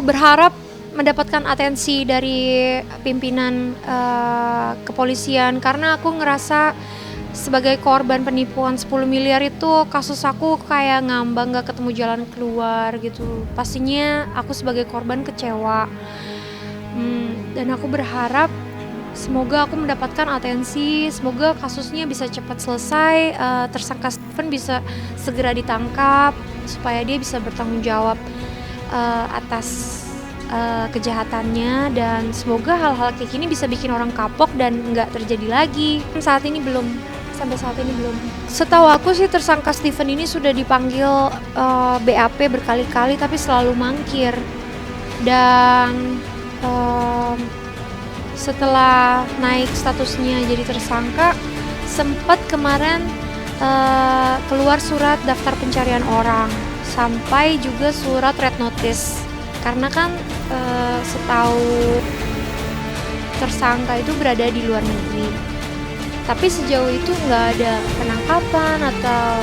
berharap mendapatkan atensi dari pimpinan kepolisian, karena aku ngerasa sebagai korban penipuan 10 miliar itu kasus aku kayak ngambang, gak ketemu jalan keluar gitu. Pastinya aku sebagai korban kecewa. Dan aku berharap semoga aku mendapatkan atensi, semoga kasusnya bisa cepat selesai, tersangka Steven bisa segera ditangkap supaya dia bisa bertanggung jawab atas kejahatannya, dan semoga hal-hal kayak gini bisa bikin orang kapok dan nggak terjadi lagi. Sampai saat ini belum. Setahu aku sih tersangka Steven ini sudah dipanggil BAP berkali-kali tapi selalu mangkir. Dan setelah naik statusnya jadi tersangka, sempat kemarin keluar surat daftar pencarian orang, sampai juga surat red notice. Karena kan setahu tersangka itu berada di luar negeri. Tapi sejauh itu nggak ada penangkapan atau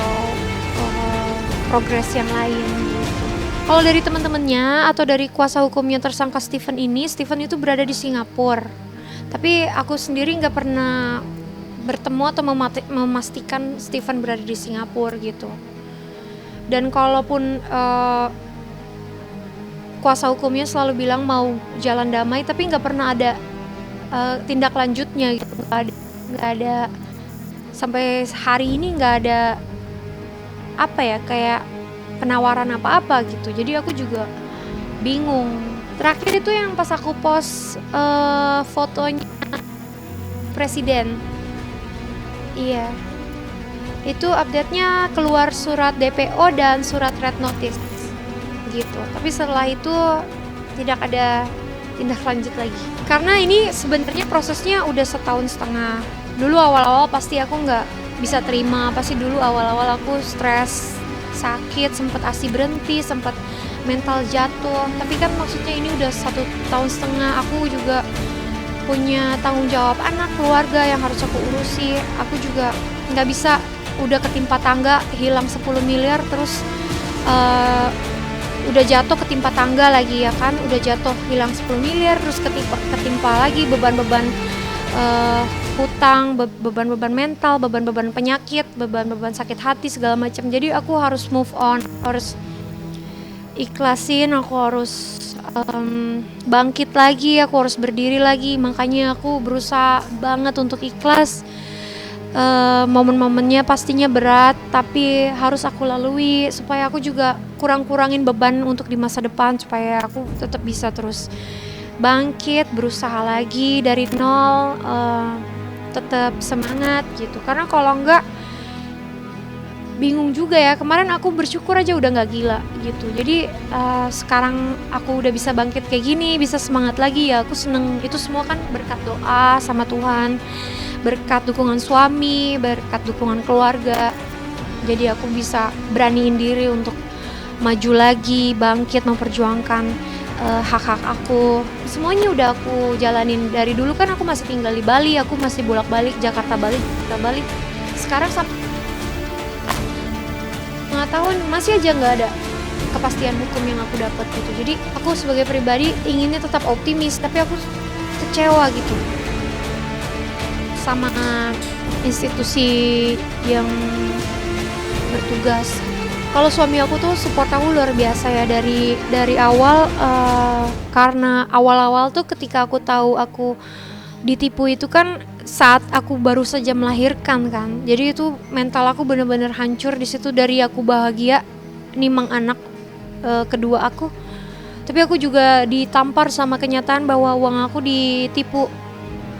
progres yang lain gitu. Kalau dari teman-temannya atau dari kuasa hukumnya tersangka Steven ini, Steven itu berada di Singapura. Tapi aku sendiri nggak pernah bertemu atau memastikan Steven berada di Singapura gitu. Dan kalaupun kuasa hukumnya selalu bilang mau jalan damai, tapi nggak pernah ada tindak lanjutnya gitu. Nggak ada sampai hari ini, nggak ada kayak penawaran apa-apa gitu. Jadi aku juga bingung. Terakhir itu yang pas aku post fotonya presiden, iya, itu update-nya keluar surat DPO dan surat red notice gitu. Tapi setelah itu tidak ada tindak lanjut lagi. Karena ini sebenarnya prosesnya udah 1,5 tahun. Dulu awal-awal pasti aku nggak bisa terima, pasti dulu awal-awal aku stres, sakit, sempat ASI berhenti, sempat mental jatuh. Tapi kan maksudnya ini udah 1,5 tahun, aku juga punya tanggung jawab anak, keluarga yang harus aku urusi. Aku juga nggak bisa udah ketimpa tangga hilang 10 miliar terus udah jatuh ketimpa tangga lagi, ya kan, udah jatuh hilang 10 miliar terus ketimpa lagi beban-beban hutang, beban-beban mental, beban-beban penyakit, beban-beban sakit hati segala macam. Jadi aku harus move on, harus ikhlasin, aku harus bangkit lagi, aku harus berdiri lagi. Makanya aku berusaha banget untuk ikhlas. Momen-momennya pastinya berat, tapi harus aku lalui supaya aku juga kurangin beban untuk di masa depan, supaya aku tetap bisa terus bangkit, berusaha lagi dari nol, tetap semangat gitu. Karena kalau enggak bingung juga ya. Kemarin aku bersyukur aja udah nggak gila gitu. Jadi sekarang aku udah bisa bangkit kayak gini, bisa semangat lagi ya. Aku seneng. Itu semua kan berkat doa sama Tuhan, berkat dukungan suami, berkat dukungan keluarga. Jadi aku bisa beraniin diri untuk maju lagi, bangkit, memperjuangkan hak-hak aku. Semuanya udah aku jalanin. Dari dulu kan aku masih tinggal di Bali, aku masih bolak-balik Jakarta Bali. Sekarang sampai 5 tahun masih aja nggak ada kepastian hukum yang aku dapat gitu. Jadi aku sebagai pribadi inginnya tetap optimis, tapi aku kecewa gitu sama institusi yang bertugas. Kalau suami aku tuh support aku luar biasa ya dari awal, karena awal-awal tuh ketika aku tahu aku ditipu itu kan saat aku baru saja melahirkan kan. Jadi itu mental aku benar-benar hancur di situ. Dari aku bahagia nimang anak kedua aku, tapi aku juga ditampar sama kenyataan bahwa uang aku ditipu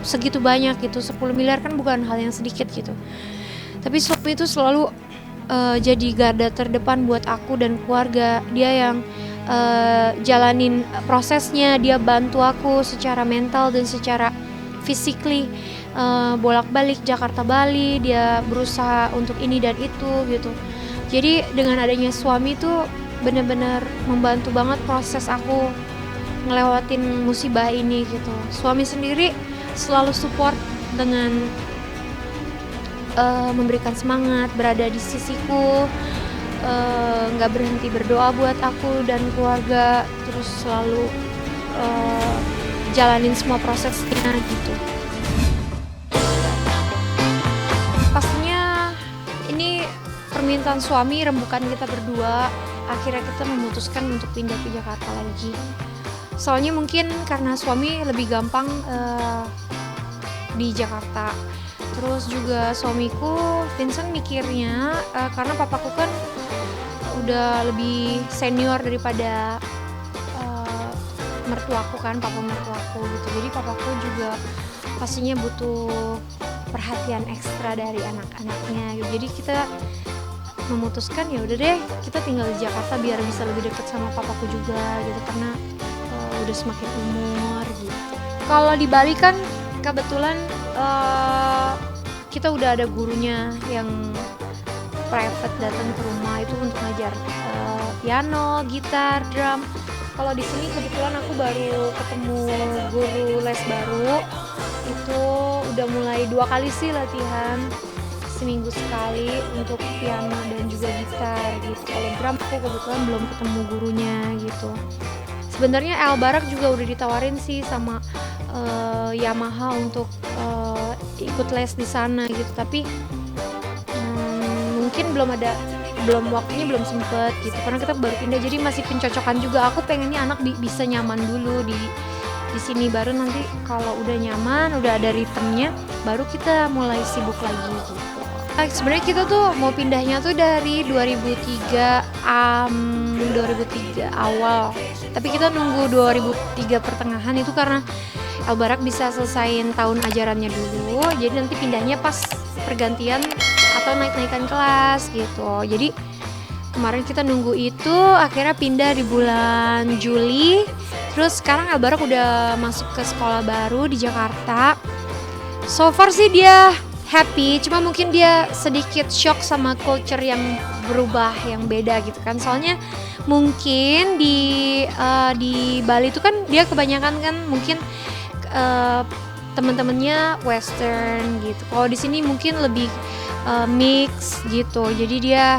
segitu banyak gitu. 10 miliar kan bukan hal yang sedikit gitu. Tapi suami itu selalu jadi garda terdepan buat aku dan keluarga. Dia yang jalanin prosesnya, dia bantu aku secara mental dan secara physically, bolak-balik Jakarta Bali, dia berusaha untuk ini dan itu gitu. Jadi dengan adanya suami itu benar-benar membantu banget proses aku ngelewatin musibah ini gitu. Suami sendiri selalu support dengan memberikan semangat, berada di sisiku, nggak berhenti berdoa buat aku dan keluarga, terus selalu jalanin semua prosesnya gitu. Pastinya ini permintaan suami, rembukan kita berdua. Akhirnya kita memutuskan untuk pindah ke Jakarta lagi. Soalnya mungkin karena suami lebih gampang di Jakarta. Terus juga suamiku, Vincent mikirnya karena papaku kan udah lebih senior daripada mertuaku kan, papa mertuaku gitu. Jadi papaku juga pastinya butuh perhatian ekstra dari anak-anaknya gitu. Jadi kita memutuskan ya udah deh kita tinggal di Jakarta biar bisa lebih dekat sama papaku juga gitu, karena udah semakin umur gitu. Kalau di Bali kan kebetulan kita udah ada gurunya yang private datang ke rumah itu untuk ngajar piano, gitar, drum. Kalau di sini kebetulan aku baru ketemu guru les baru, itu udah mulai 2 kali sih latihan, seminggu sekali untuk piano dan juga gitar gitu. Kalau drum aku kebetulan belum ketemu gurunya gitu. Sebenarnya El Barak juga udah ditawarin sih sama Yamaha untuk ikut les di sana gitu, tapi mungkin belum waktunya, belum sempet gitu karena kita baru pindah, jadi masih pencocokan juga. Aku pengennya anak bisa nyaman dulu di sini, baru nanti kalau udah nyaman, udah ada ritmenya, baru kita mulai sibuk lagi gitu. Sebenarnya kita tuh mau pindahnya tuh dari 2003 awal, tapi kita nunggu 2003 pertengahan itu karena El Barak bisa selesain tahun ajarannya dulu, jadi nanti pindahnya pas pergantian atau naik-naikan kelas gitu. Jadi kemarin kita nunggu itu, akhirnya pindah di bulan Juli. Terus sekarang El Barak udah masuk ke sekolah baru di Jakarta. So far sih dia happy, cuma mungkin dia sedikit shock sama culture yang berubah, yang beda gitu kan. Soalnya mungkin di Bali itu kan dia kebanyakan kan mungkin teman-temannya Western gitu. Kalau di sini mungkin lebih mix gitu. Jadi dia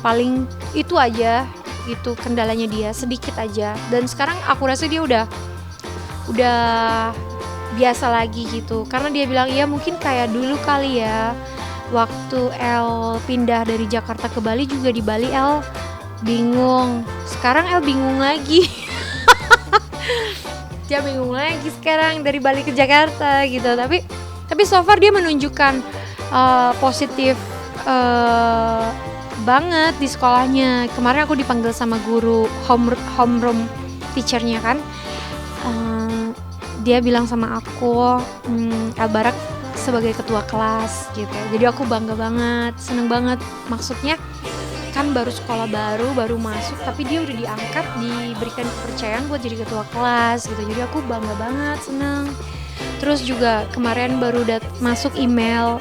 paling itu aja gitu kendalanya, dia sedikit aja. Dan sekarang aku rasa dia udah biasa lagi gitu. Karena dia bilang ya mungkin kayak dulu kali ya, waktu El pindah dari Jakarta ke Bali juga, di Bali El bingung. Sekarang El bingung lagi. Dia bingung lagi sekarang dari Bali ke Jakarta gitu. Tapi so far dia menunjukkan positif banget di sekolahnya. Kemarin aku dipanggil sama guru homeroom teachernya kan, dia bilang sama aku El Barak sebagai ketua kelas gitu. Jadi aku bangga banget, seneng banget. Maksudnya kan baru sekolah baru masuk, tapi dia udah diangkat, diberikan kepercayaan buat jadi ketua kelas gitu. Jadi aku bangga banget, seneng. Terus juga kemarin baru masuk email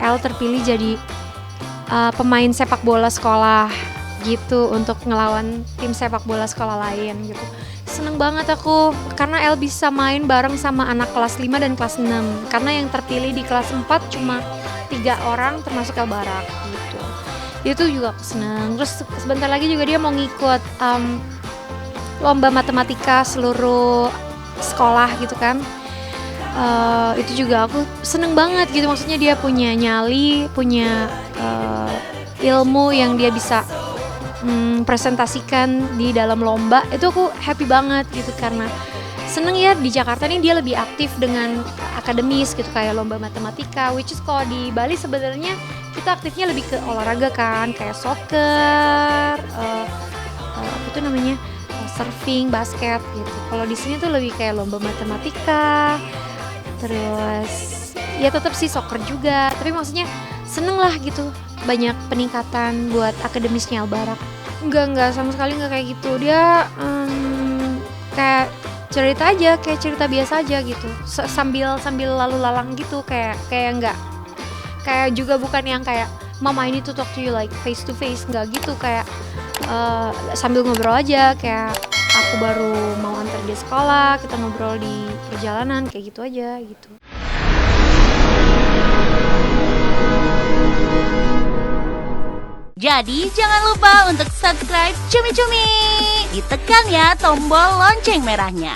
El terpilih jadi pemain sepak bola sekolah gitu, untuk ngelawan tim sepak bola sekolah lain gitu. Seneng banget aku karena El bisa main bareng sama anak kelas 5 dan kelas 6, karena yang terpilih di kelas 4 cuma 3 orang termasuk El Barak gitu. Itu juga aku seneng. Terus sebentar lagi juga dia mau ngikut lomba matematika seluruh sekolah gitu kan. Itu juga aku seneng banget gitu. Maksudnya dia punya nyali, punya ilmu yang dia bisa presentasikan di dalam lomba. Itu aku happy banget gitu, karena seneng ya di Jakarta nih dia lebih aktif dengan akademis gitu, kayak lomba matematika, which is kalau di Bali sebenarnya kita aktifnya lebih ke olahraga kan, kayak soccer, apa tuh namanya, surfing, basket gitu. Kalau di sini tuh lebih kayak lomba matematika. Terus ya tetap sih soccer juga, tapi maksudnya seneng lah gitu, banyak peningkatan buat akademisnya El Barak. Enggak, sama sekali enggak kayak gitu. Dia kayak cerita aja, kayak cerita biasa aja gitu, sambil lalu lalang gitu, kayak enggak, kayak juga bukan yang kayak mama ini tuh talk to you like face to face, enggak gitu, kayak sambil ngobrol aja, kayak aku baru mau antar dia sekolah, kita ngobrol di perjalanan, kayak gitu aja gitu. Jadi jangan lupa untuk subscribe Cumi Cumi. Ditekan ya tombol lonceng merahnya.